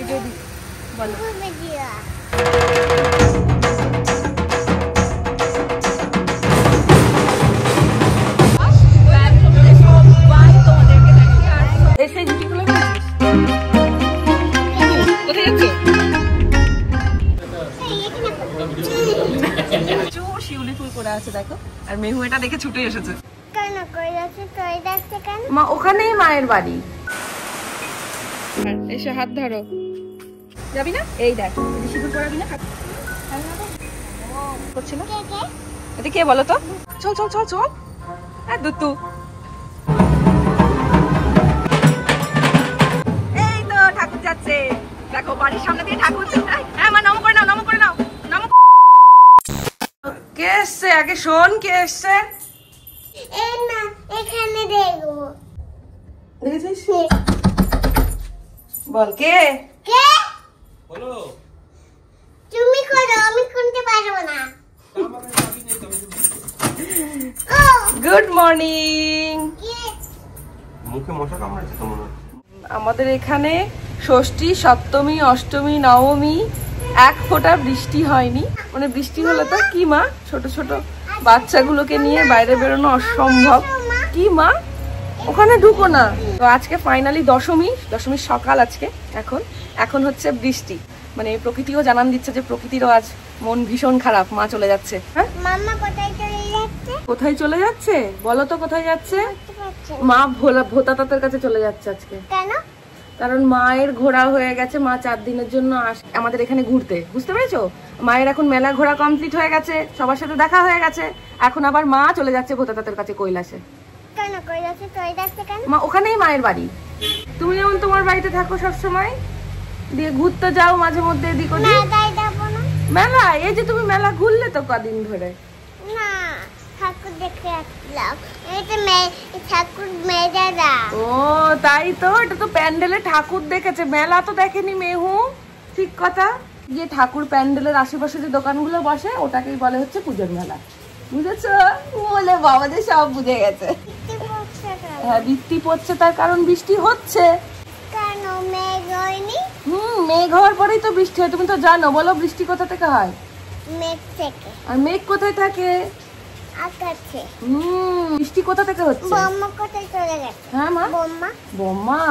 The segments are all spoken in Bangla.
ভিডিও দি বলো। এসে ঝুটিগুলো কোথায় যাচ্ছ? শিউলি ফুল করে আছে দেখো, আর মেহু এটা দেখে ছুটে এসেছে। মা ওখানেই মায়ের বাড়ি। এসে হাত ধরো, যাবি না? এই দেখ সিঁদুর পরাবি না করছিল। এটা কে বলো তো? চল চল চল চল। হ্যাঁ দুতু, এই তো ঠাকুর যাচ্ছে দেখো, বাড়ির সামনে দিয়ে ঠাকুর। হ্যাঁ মা নম করে নাও, নম করে নাও, নম। কে এসছে আগে শোন, কে এসছে? এখানে দেখো, দেখেছিস? বল কে কে বলো। তুমি করো, আমি শুনতে পারবো না। Good morning. মুখে মশা কামড়াচ্ছে তো মনে হয়। আমাদের এখানে ষষ্ঠী, সপ্তমী, অষ্টমী, নবমী এক ফোঁটা বৃষ্টি হয়নি। মানে বৃষ্টি হলে তো কি মা, ছোট ছোট বাচ্চাগুলোকে নিয়ে বাইরে বেরোনো অসম্ভব। কি মা ওখানে ঢুকো না। তো আজকে ফাইনালি দশমীর সকাল আজকে। এখন হচ্ছে বৃষ্টি, মানে প্রকৃতিও জানান দিচ্ছে যে প্রকৃতিরও আজ মন ভীষণ খারাপ, মা চলে যাচ্ছে। হ্যাঁ মাম্মা কোথায় চলে যাচ্ছে? কোথায় চলে যাচ্ছে বলো তো? কোথায় যাচ্ছে? মা ভোতা তাতার কাছে চলে যাচ্ছে আজকে। কেন? কারণ মায়ের ঘোরা হয়ে গেছে, মা 4 দিনের জন্য আমাদের এখানে ঘুরতে, বুঝতে পেরেছো? মায়ের এখন মেলা ঘোরা কমপ্লিট হয়ে গেছে, সবার সাথে দেখা হয়ে গেছে, এখন আবার মা চলে যাচ্ছে ভোতা তাতার কাছে কৈলাসে। কেন কৈলাসে চলে যাচ্ছে কেন? মা ওখানেই মায়ের বাড়ি। তুমি যেমন তোমার বাড়িতে থাকো সব সময়, দিয়ে ঘুরতে যাও মাঝে মধ্যে এদিক ওদিক। মেলায় যাবো না। মেলা? এই যে তুমি মেলা ঘুরলে তো কদিন ধরে। না, ঠাকুর দেখে আসলাম। এটা ঠাকুর মেয়েরা। ও তাই তো, এটা তো প্যান্ডেলে ঠাকুর দেখেছে, মেলা তো দেখেনি মেহু। ঠিক কথা। যে ঠাকুর প্যান্ডেলের আশেপাশে যে দোকানগুলো বসে ওটাকেই বলে হচ্ছে পুজোর মেলা, বুঝেছো? বলে বাবাদের সব বুঝে গেছে। হ্যাঁ বৃষ্টি পড়ছে, তার কারণ বৃষ্টি হচ্ছে। কেন মেঘ হয়নি? মেঘ হওয়ার পরেই তো বৃষ্টি হয়, তুমি তো জানো। বলো বৃষ্টি কোথা থেকে হয়? মেঘ থেকে। আর মেঘ কোথায় থাকে? আকাশে। বৃষ্টি কোথা থেকে হচ্ছে? বম্মা কোথায় চলে গেছে? হ্যাঁ মা, বম্মা। বম্মা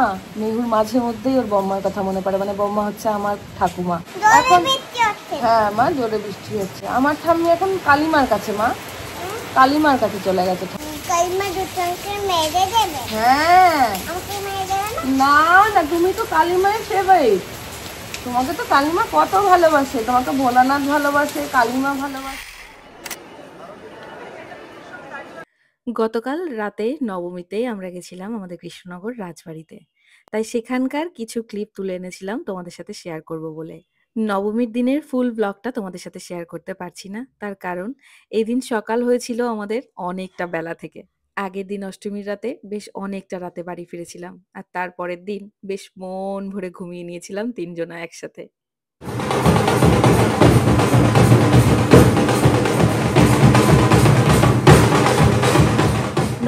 মেহুর মাঝে মধ্যেই ওর বম্মার কথা মনে পড়ে, মানে বম্মা হচ্ছে আমার ঠাকুমা। এখন বৃষ্টি হচ্ছে। হ্যাঁ মা জোরে বৃষ্টি হচ্ছে। আমার ঠাম্মি এখন কালিমার কাছে, মা কালিমার কাছে চলে গেছে। কালিমা দুজনকে মেরে দেবে? হ্যাঁ। আমাকে মেরে দেবে না? না তুমি তো কালিমায়ের ফেভারিট, তোমাকে তো কালিমা কত ভালোবাসে, তোমাকে ভোলানাথ ভালোবাসে, কালিমা ভালোবাসে। গতকাল রাতে নবমীতে আমরা গেছিলাম আমাদের কৃষ্ণনগর রাজবাড়িতে, তাই সেখানকার কিছু ক্লিপ তুলে এনেছিলাম তোমাদের সাথে শেয়ার করব বলে। নবমীর দিনের ফুল ব্লগটা তোমাদের সাথে শেয়ার করতে পারছি না, তার কারণ এই দিন সকাল হয়েছিল আমাদের অনেকটা বেলা থেকে। আগের দিন অষ্টমীর রাতে বেশ অনেকটা রাতে বাড়ি ফিরেছিলাম, আর তারপরের দিন বেশ মন ভরে ঘুমিয়ে নিয়েছিলাম 3 জনা একসাথে।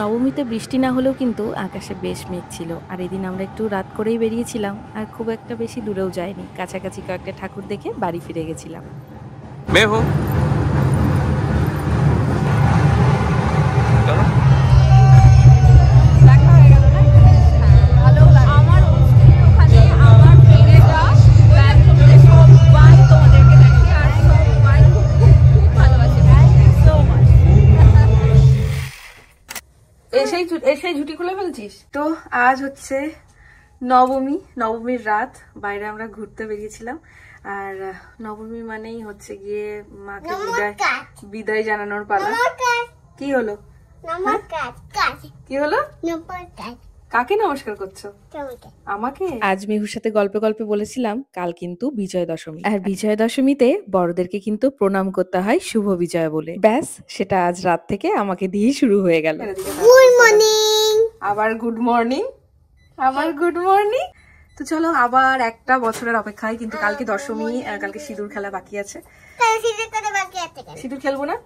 নবমীতে বৃষ্টি না হলেও কিন্তু আকাশে বেশ মেঘ ছিল, আর এদিন আমরা একটু রাত করেই বেরিয়েছিলাম, আর খুব একটা বেশি দূরেও যাইনি, কাছাকাছি কয়েকটা ঠাকুর দেখে বাড়ি ফিরে গেছিলাম। মেহু এসেই ঝুটি খুলে ফেলছিস তো। আজ হচ্ছে নবমীর রাত, বাইরে আমরা ঘুরতে বেরিয়েছিলাম। আর নবমী মানেই হচ্ছে গিয়ে মাকে বিদায় জানানোর পালা। কি হলো? কি হলো? কাকে নমস্কার করছো? আমাকে। আজ মেহুর সাথে গল্পে গল্পে বলেছিলাম কাল কিন্তু বিজয় দশমী, আর বিজয় দশমীতে বড়দেরকে কিন্তু প্রণাম করতে হয় শুভ বিজয় বলে। ব্যাস সেটা আজ রাত থেকে আমাকে দিয়েই শুরু হয়ে গেল। Good morning. আবার গুড মর্নিং, আবার গুড মর্নিং। তো চলো আবার একটা বছরের অপেক্ষায়, কিন্তু কালকে দশমী, কালকে সিঁদুর খেলা বাকি আছে। সিঁদুর সিঁদুর খেলবো না?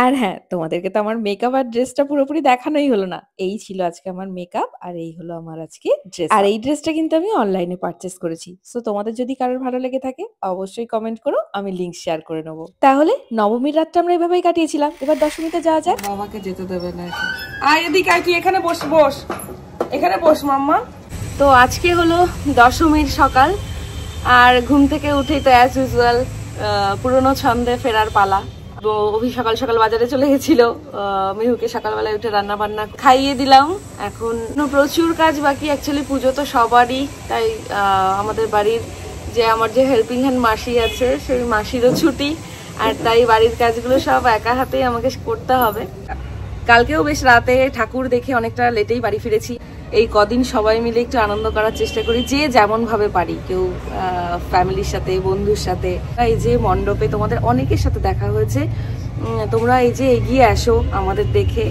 আর হ্যাঁ, তোমাদেরকে তো আমার মেকআপ আর ড্রেসটা পুরোপুরি দেখানোই হলো না। এই ছিল আজকে আমার মেকআপ আর এই হলো আমার আজকে ড্রেস। আর এই ড্রেসটা কিন্তু আমি অনলাইনে পারচেস করেছি। সো তোমাদের যদি কারোর ভালো লেগে থাকে অবশ্যই কমেন্ট করো, আমি লিংক শেয়ার করে নেবো। তাহলে নবমীর রাতটা আমরা এভাবেই কাটিয়েছিলাম। এবার দশমীতে যাওয়া যাক। বাবাকে যেতে দেবে না এখন। আয় এদিকে আয়, তুই এখানে বস বস, এখানে বস মাম্মা। তো আজকে হলো দশমীর সকাল আর ঘুম থেকে উঠেই তো অ্যাজ ইউজুয়াল পুরোনো ছন্দে ফেরার পালা। তো অভি সকাল সকাল বাজারে চলে গেছিল, মিহুকে সকালবেলায় উঠে রান্না বান্না খাইয়ে দিলাম। এখন প্রচুর কাজ বাকি, অ্যাকচুয়ালি পুজো তো সবারই, তাই আমাদের বাড়ির যে আমার যে হেল্পিং হ্যান্ড মাসি আছে সেই মাসিরও ছুটি, আর তাই বাড়ির কাজগুলো সব একা হাতেই আমাকে করতে হবে। কালকেও বেশ রাতে ঠাকুর দেখে অনেকটা লেটেই বাড়ি ফিরেছি। এই কদিন সবাই মিলে একটু আনন্দ করার চেষ্টা করি, যে যেমন ভাবে পারি, কেউ ফ্যামিলির সাথে, বন্ধুর সাথে। এই যে মণ্ডপে তোমাদের অনেকের সাথে দেখা হয়েছে, তোমরা এই যে এগিয়ে আসো আমাদের দেখে,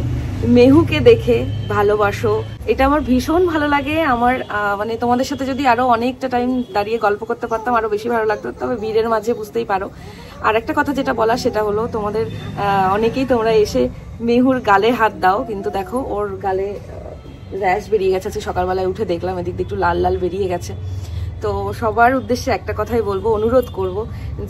মেহুকে দেখে ভালোবাসো, এটা আমার ভীষণ ভালো লাগে। আমার মানে তোমাদের সাথে যদি আরো অনেকটা টাইম দাঁড়িয়ে গল্প করতে পারতাম আরো বেশি ভালো লাগতো, তবে ভিড়ের মাঝে বুঝতেই পারো। আর একটা কথা যেটা বলা সেটা হলো, তোমাদের অনেকেই তোমরা এসে মেহুর গালে হাত দাও, কিন্তু দেখো ওর গালে র্যাশ বেরিয়ে গেছে। সকালবেলায় উঠে দেখলাম এদিক দিয়ে একটু লাল লাল বেরিয়ে গেছে। তো সবার উদ্দেশ্যে একটা কথাই বলবো, অনুরোধ করব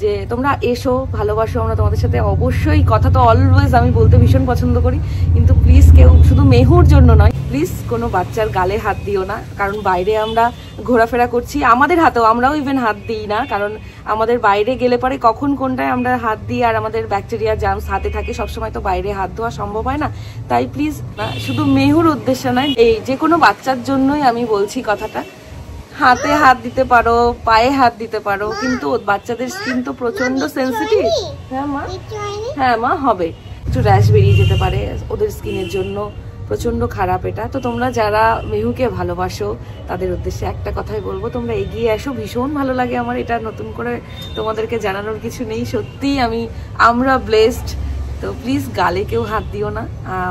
যে তোমরা এসো, ভালোবাসো, আমরা তোমাদের সাথে অবশ্যই, কথা তো অলওয়েজ আমি বলতে ভীষণ পছন্দ করি, কিন্তু প্লিজ কেউ শুধু মেহুর জন্য নয়, প্লিজ কোনো বাচ্চার গালে হাত দিও না। কারণ বাইরে আমরা ঘোরাফেরা করছি, আমাদের হাতেও আমরাও ইভেন হাত দিই না, কারণ আমাদের বাইরে গেলে পরে কখন কোনটায় আমরা হাত দিই, আর আমাদের ব্যাকটেরিয়া জার্মস হাতে থাকে, সবসময় তো বাইরে হাত ধোয়া সম্ভব হয় না। তাই প্লিজ শুধু মেহুর উদ্দেশ্য নয়, এই যে কোনো বাচ্চার জন্যই আমি বলছি কথাটা, হাতে হাত দিতে পারো, পায়ে হাত দিতে পারো, কিন্তু বাচ্চাদের স্কিন তো প্রচন্ড সেন্সিটিভ। হ্যাঁ মা, হ্যাঁ মা, হবে একটু র্যাশ বেরিয়ে যেতে পারে, ওদের স্কিনের জন্য প্রচন্ড খারাপ এটা। তো তোমরা যারা মেহুকে ভালোবাসো তাদের উদ্দেশ্যে একটা কথাই বলবো, তোমরা এগিয়ে আসো, ভীষণ ভালো লাগে আমার। এটা নতুন করে তোমাদেরকে জানানোর কিছু নেই, সত্যিই আমরা ব্লেসড। তো প্লিজ গালে কেউ হাত দিও না,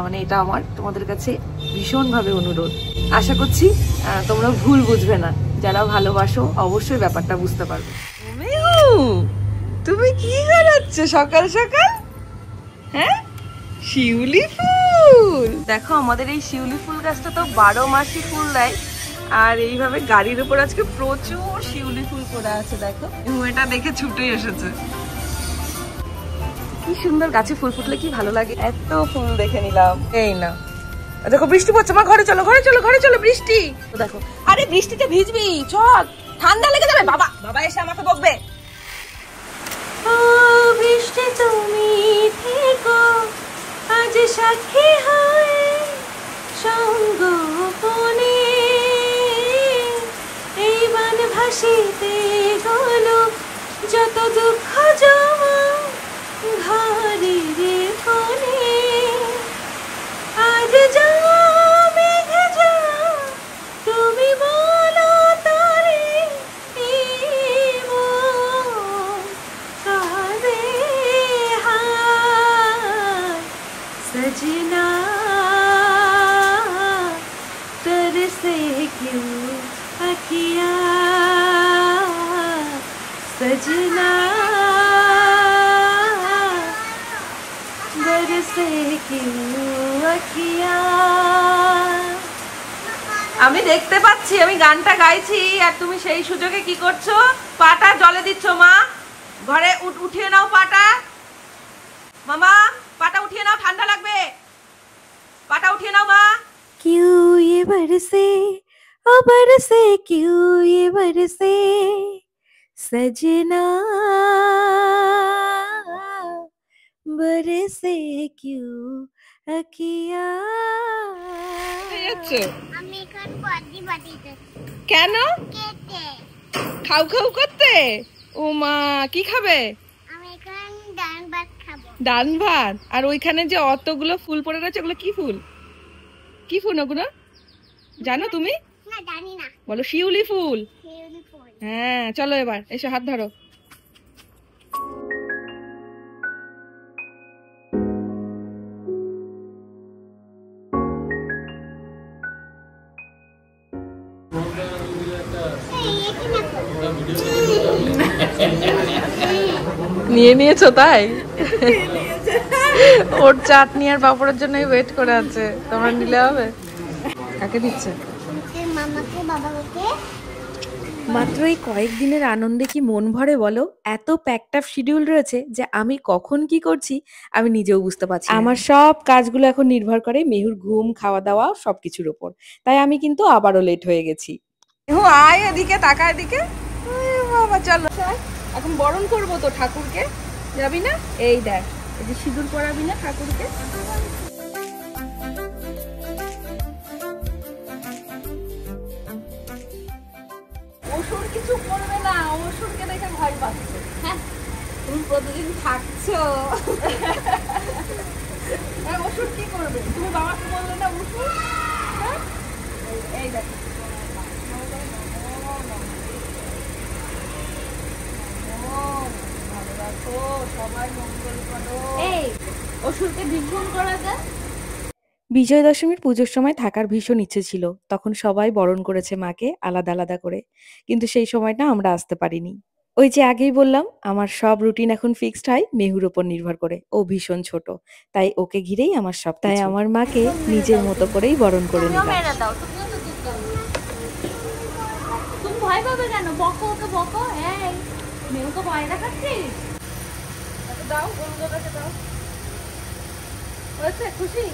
মানে এটা আমার তোমাদের কাছে ভীষণভাবে অনুরোধ। আশা করছি তোমরা ভুল বুঝবে না, যারা ভালোবাসো অবশ্যই ব্যাপারটা বুঝতে পারবে। তুমি কি করাচ্ছ সকাল সকাল? হ্যাঁ, শিউলি ফুল। দেখো আমাদের এই শিউলি ফুল গাছটা তো 12 মাসই ফুল দেয়, আর এইভাবে গাড়ির উপর আজকে প্রচুর শিউলি ফুল পড়ে আছে। দেখো এটা দেখে ছুটে এসেছে। কি সুন্দর গাছে ফুল ফুটলে কি ভালো লাগে, এত ফুল দেখে নিলাম। এই না দেখো বৃষ্টি পড়ছে, মা ঘরে চলো, ঘরে চলো, ঘরে চলো, বৃষ্টি দেখো। আরে বৃষ্টিতে ভিজবি, চল, ঠান্ডা লেগে যাবে। বাবা বাবা এসে আমাকে বকবে। ও বৃষ্টি তুমি থেকো আজ সাক্ষী হয়ে সঙ্গোপনে, এই বান ভাসিতে গেলো যত দুঃখ জমা ঘরের কোণে, আজ যা মেঘে যা তুমি বলো তারে কাঁদে হায় সजना तरसे क्यों अखिया सजना तरसे क्यों अखिया। আমি দেখতে পাচ্ছি, আমি গানটা গাইছি আর তুমি সেই সুযোগে কি করছো, পাটা জলে দিচ্ছ। মা ঘরে উঠিয়ে নাও পাটা, মামা পাটা উঠিয়ে নাও, ঠান্ডা লাগবে, পাটা উঠিয়ে নাও মা। क्यों ये बरसे ओ बरसे, क्यों ये बरसे सजना बरसे क्यों अखिया। আমি এখন বডি বাটিতে। কেন? কেটে খাও খাও করতে? ও মা কি খাবে? আমি এখন ডান ভাত খাবো। ডান ভাত? আর ওইখানে যে অতগুলো ফুল পড়ে রয়েছে ওগুলো কি ফুল? কি ফুল ওগুলো জানো তুমি? না জানি না। বলো শিউলি ফুল। শিউলি ফুল। হ্যাঁ চলো এবার এসে হাত ধরো। নিয়ে নিয়েছো তাই? ওর চাটনি আর পাপড়ের জন্যই ওয়েট করে আছে। তোমরা নিলে হবে? কাকে দিচ্ছে? মামাকে, বাবাকে। মাত্র এই কয়েকদিনের আনন্দে কি মন ভরে বলো? এত প্যাকড আপ শিডিউল রয়েছে যে আমি কখন কি করছি আমি নিজেও বুঝতে পারছি না। আমার সব কাজগুলো এখন নির্ভর করে মেহুর ঘুম, খাওয়া দাওয়া সবকিছুর উপর। তাই আমি কিন্তু আবারও লেট হয়ে গেছি। আয় এদিকে, তাকা এদিকে। বাবা চলো, এখন বরণ করবো তো ঠাকুরকে। যাবি না? এই দেখ, এই যে সিঁদুর পরাবি না ঠাকুরকে? অসুর কিছু করবে না, অসুরকে দেখে ভয় পাচ্ছে। হ্যাঁ, তুমি প্রতিদিন থাকছো। অসুর কি করবে? তুমি বাবাকে বললে না অসুর? এই দেখো, ভালো রাখো, সবাই মঙ্গল করো। এই অসুরকে বিভ্রম করা যায়। বিজয়া দশমীর পুজোর সময় থাকার ভীষণ ইচ্ছে ছিল। তখন সবাই বরণ করেছে মাকে আলাদা আলাদা করে, কিন্তু সেই সময়টা আমরা আসতে পারিনি। ওই যে আগেই বললাম, আমার সব রুটিন এখন ফিক্সড হয় মেহুর ওপর নির্ভর করে। ও ভীষণ ছোট, তাই ওকে ঘিরেই আমার সব। তাই আমার মাকে নিজের মতো করেই বরণ করে নিলাম। তুমি ভয় পাবে কেন? বকো ওকে, বকো। এই মেহুকে ভয় দেখাচ্ছিস? দাও, বন্ধুদেরকে দাও। হয়েছে? খুশি?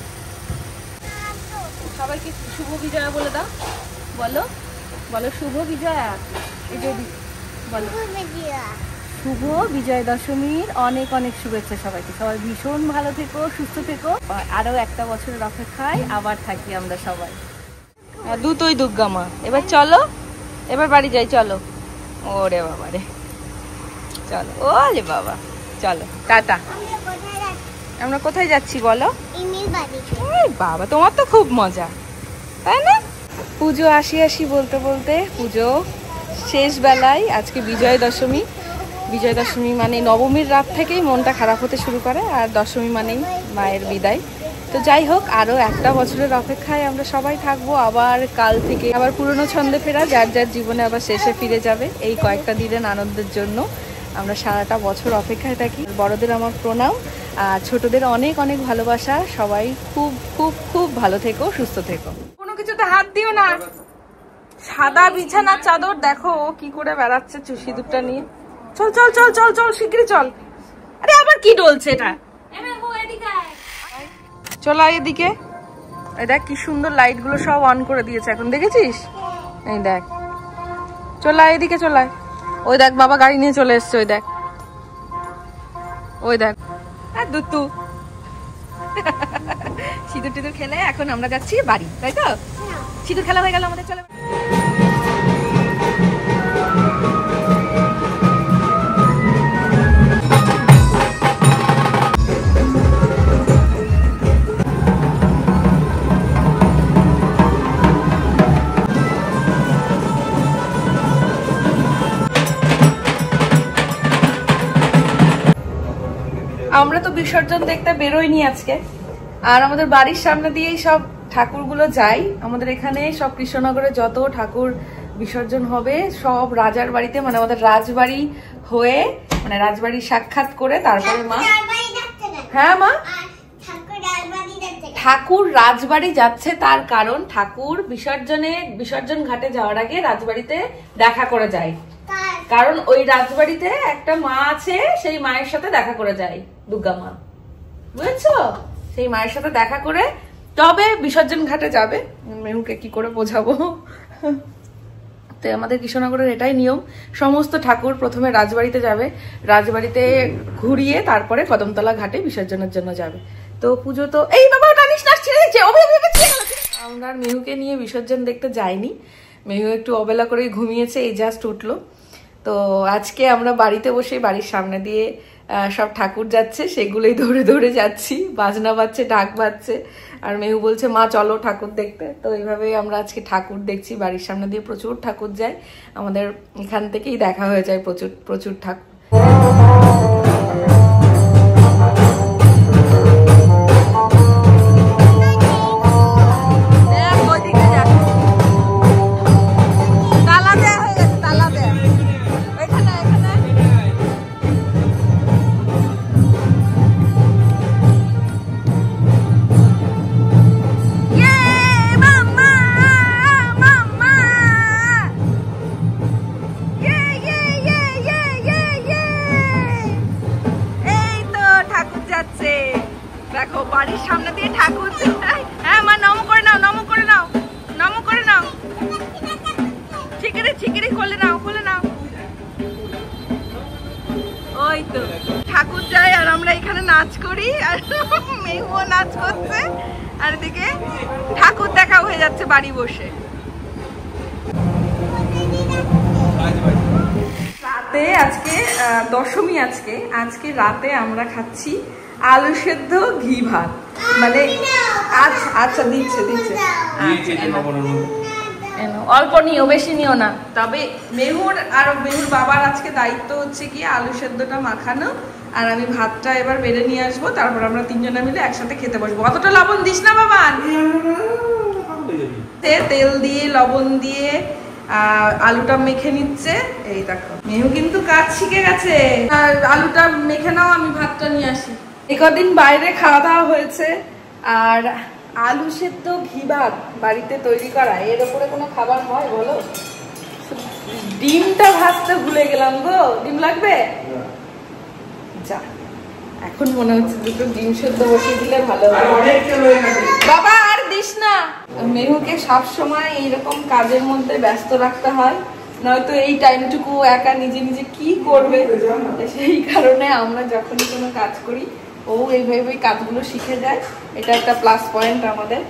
সবাইকে শুভ বিজয়া বলে দাও। বলো, বলো শুভ বিজয়া। এই যে বলো, শুভ বিজয় দশমীর অনেক অনেক শুভেচ্ছা সবাইকে। সবাই ভীষণ ভালো থেকো, সুস্থ থেকো। আরো একটা বছরের অপেক্ষায় আবার থাকি আমরা সবাই। দুটোই দুর্গা মা। এবার চলো, এবার বাড়ি যাই, চলো। ওরে বাবা রে, চলো। ওরে বাবা, চলো টাটা। আমরা কোথায় যাচ্ছি বলো? বাবা, তোমার তো খুব মজা, তাই না? পুজো আসি আসি বলতে বলতে পুজো শেষ বেলায়। আজকে বিজয় দশমী। বিজয় দশমী মানে নবমীর রাত থেকেই মনটা খারাপ হতে শুরু করে, আর দশমী মানেই মায়ের বিদায়। তো যাই হোক, আরো একটা বছরের অপেক্ষায় আমরা সবাই থাকবো। আবার কাল থেকে আবার পুরনো ছন্দে ফেরা, যার যার জীবনে আবার শেষে ফিরে যাবে। এই কয়েকটা দিনের আনন্দের জন্য আমরা সারাটা বছর অপেক্ষায় থাকি। বড়দের আমার প্রণাম, আর ছোটদের অনেক অনেক ভালোবাসা। সবাই খুব খুব খুব ভালো থেকো, সুস্থ থেকো। কোনো কিছুতে হাত দিও না। সাদা বিছানার চাদর দেখো ও কি করে বেড়াচ্ছে সিঁদুরটা নিয়ে। চল চল চল চল চল, শিগগিরই চল। আরে আবার কি ডলছে এটা? চল আয় এদিকে। এই দেখ কি সুন্দর লাইট গুলো সব অন করে দিয়েছে এখন, দেখেছিস? এই দেখ, চল আয় এদিকে, চল আয়। ওই দেখ বাবা গাড়ি নিয়ে চলে এসছে, ওই দেখ, ওই দেখ। আর দুতু সিঁদুর টিঁদুর খেলে এখন আমরা যাচ্ছি বাড়ি, তাই তো? সিঁদুর খেলা হয়ে গেল আমাদের, চলে। আমরা তো বিসর্জন দেখতে বেরোইনি আজকে, আর আমাদের বাড়ির সামনে দিয়েই সব ঠাকুরগুলো যায়। আমাদের এখানে সব কৃষ্ণনগরে যত ঠাকুর বিসর্জন হবে সব রাজার বাড়িতে, মানে আমাদের রাজবাড়ি হয়ে, মানে রাজবাড়ি সাক্ষাৎ করে তারপরে মা। হ্যাঁ মা, ঠাকুর রাজবাড়ি যাচ্ছে তার কারণ ঠাকুর বিসর্জন ঘাটে যাওয়ার আগে রাজবাড়িতে দেখা করে যায়। কারণ ওই রাজবাড়িতে একটা মা আছে, সেই মায়ের সাথে দেখা করে যায়, দুর্গা মা, বুঝেছো? সেই মায়ের সাথে দেখা করে তবে বিসর্জন ঘাটে যাবে। মেহুকে কি করে বোঝাবো? তো আমাদের কৃষ্ণনগরের এটাই নিয়ম, সমস্ত ঠাকুর প্রথমে রাজবাড়িতে যাবে, রাজবাড়িতে ঘুরিয়ে তারপরে কদমতলা ঘাটে বিসর্জনের জন্য যাবে। তো পুজো তো এই বাবা টানিস না, ছিঁড়ে দিচ্ছে। আমরা আর মেহুকে নিয়ে বিসর্জন দেখতে যাইনি। মেহু একটু অবেলা করে ঘুমিয়েছে, এই জাস্ট উঠলো। তো আজকে আমরা বাড়িতে বসে বাড়ির সামনে দিয়ে সব ঠাকুর যাচ্ছে, সেগুলোই ধরে ধরে যাচ্ছি। বাজনা বাজছে, ঢাক বাজছে, আর মেহু বলছে মা চলো ঠাকুর দেখতে। তো এইভাবেই আমরা আজকে ঠাকুর দেখছি। বাড়ির সামনে দিয়ে প্রচুর ঠাকুর যায়, আমাদের এখান থেকেই দেখা হয়ে যায় প্রচুর প্রচুর ঠাকুর। বাড়ির সামনে দিয়ে ঠাকুর যায়। হ্যাঁ মা, নম করে নাও, নম করে নাও, নম করে নাও, ঠিকরে ঠিকরে করলে নাও, করলে নাও। ওই তো ঠাকুর যায় আর আমরা এখানে নাচ করি, আর মেহুও নাচ করছে, আর এদিকে ঠাকুর দেখা হয়ে যাচ্ছে বাড়ি বসে। রাতে আজকে দশমী, আজকে রাতে আমরা খাচ্ছি আলু সেদ্ধ ঘি ভাত, মানে আচ্ছা দিচ্ছে অল্প নিও, বেশি নিও না। তবে মেহুর আর মেহুর বাবার আজকে দায়িত্ব হচ্ছে কি আলু সেদ্ধটা মাখানো, আর আমি ভাতটা এবার বেড়ে নিয়ে আসবো, তারপর আমরা তিনজনে মিলে একসাথে খেতে বসবো। অতটা লবণ দিস না বাবা, তেল দিয়ে লবণ দিয়ে আলুটা মেখে নিচ্ছে। এই দেখো মেহু কিন্তু কাজ শিখে গেছে। আলুটা মেখে নাও, আমি ভাতটা নিয়ে আসি। একদিন বাইরে খাওয়া দাওয়া হয়েছে, আর আলু সেদ্ধ ঘি ভাত বাড়িতে তৈরি করা, এর উপরে কোনো খাবার হয় বলো? ডিমটা ভাজতে ভুলে গেলাম গো। ডিম লাগবে? যা, এখন মনে হচ্ছে দুটো ডিম সেদ্ধ বসিয়ে দিলে ভালো হবে। বাবা আর দিস না। মেহুকে সব সময় এইরকম কাজের মধ্যে ব্যস্ত রাখতে হয়, নয়তো এই টাইমটুকু একা নিজে নিজে কি করবে। সেই কারণে আমরা যখনই কোনো কাজ করি ও এইভাবে কাজগুলো শিখে যায়। এটা একটা প্লাস পয়েন্ট আমাদের।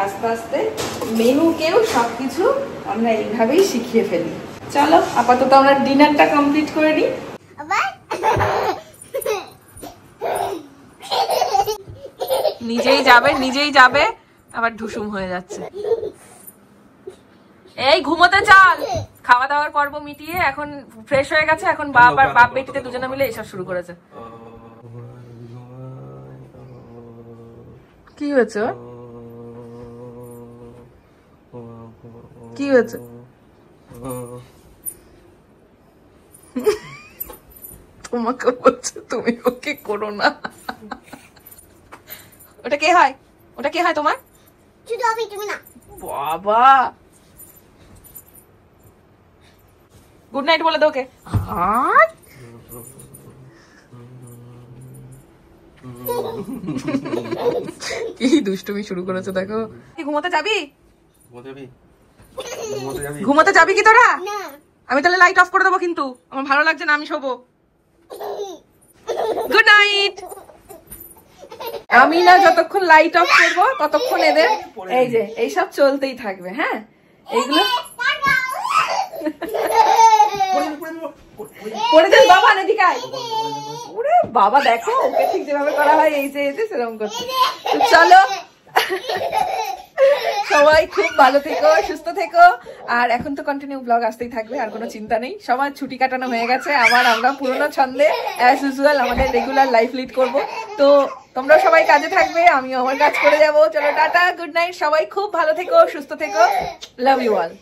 আস্তে আস্তে মেহুকেও সবকিছু আমরা এইভাবেই শিখিয়ে ফেলি। চলো আপাতত আমরা ডিনারটা কমপ্লিট করে নিই। নিজেই যাবে আবার ঢুসুম হয়ে যাচ্ছে। এই ঘুমোতে চল। খাওয়া দাওয়ার পর্ব মিটিয়ে এখন ফ্রেশ হয়ে গেছে, এখন বাপ বেটিতে দুজনে মিলে এসব শুরু করেছে। কি হয়েছে? কি হয়েছে? তোমাকে বলছে তুমি ওকে করো না। ওটা কে হয়? ওটা কে হয় তোমার? বাবা গুড নাইট বলে দাও ওকে। কি দুষ্টুমি শুরু করেছে দেখো। কি ঘুমোতে যাবি? ঘুমোতে যাবি কি তোরা? আমি তাহলে লাইট অফ করে দেবো, কিন্তু আমার ভালো লাগছে না, আমি শোবো। Good night. আমি না যতক্ষণ লাইট অফ করবো ততক্ষণ এদের এই যে এইসব চলতেই থাকবে। হ্যাঁ এইগুলো পড়ে যান বাবা, এদিকে আয়। ওরে বাবা দেখো ওকে ঠিক যেভাবে করা হয় এই যে সেরকম করছে। চলো সবাই খুব ভালো থেকো, সুস্থ থেকো। আর এখন তো কন্টিনিউ ব্লগ আসতেই থাকবে, আর কোনো চিন্তা নেই। সবার ছুটি কাটানো হয়ে গেছে, আবার আমরা পুরোনো ছন্দে অ্যাজ ইউজুয়াল আমাদের রেগুলার লাইফ লিড করব। তো তোমরা সবাই কাজে থাকবে, আমিও আমার কাজ করে যাবো। চলো টাটা, গুড নাইট। সবাই খুব ভালো থেকো, সুস্থ থেকো। Love you all.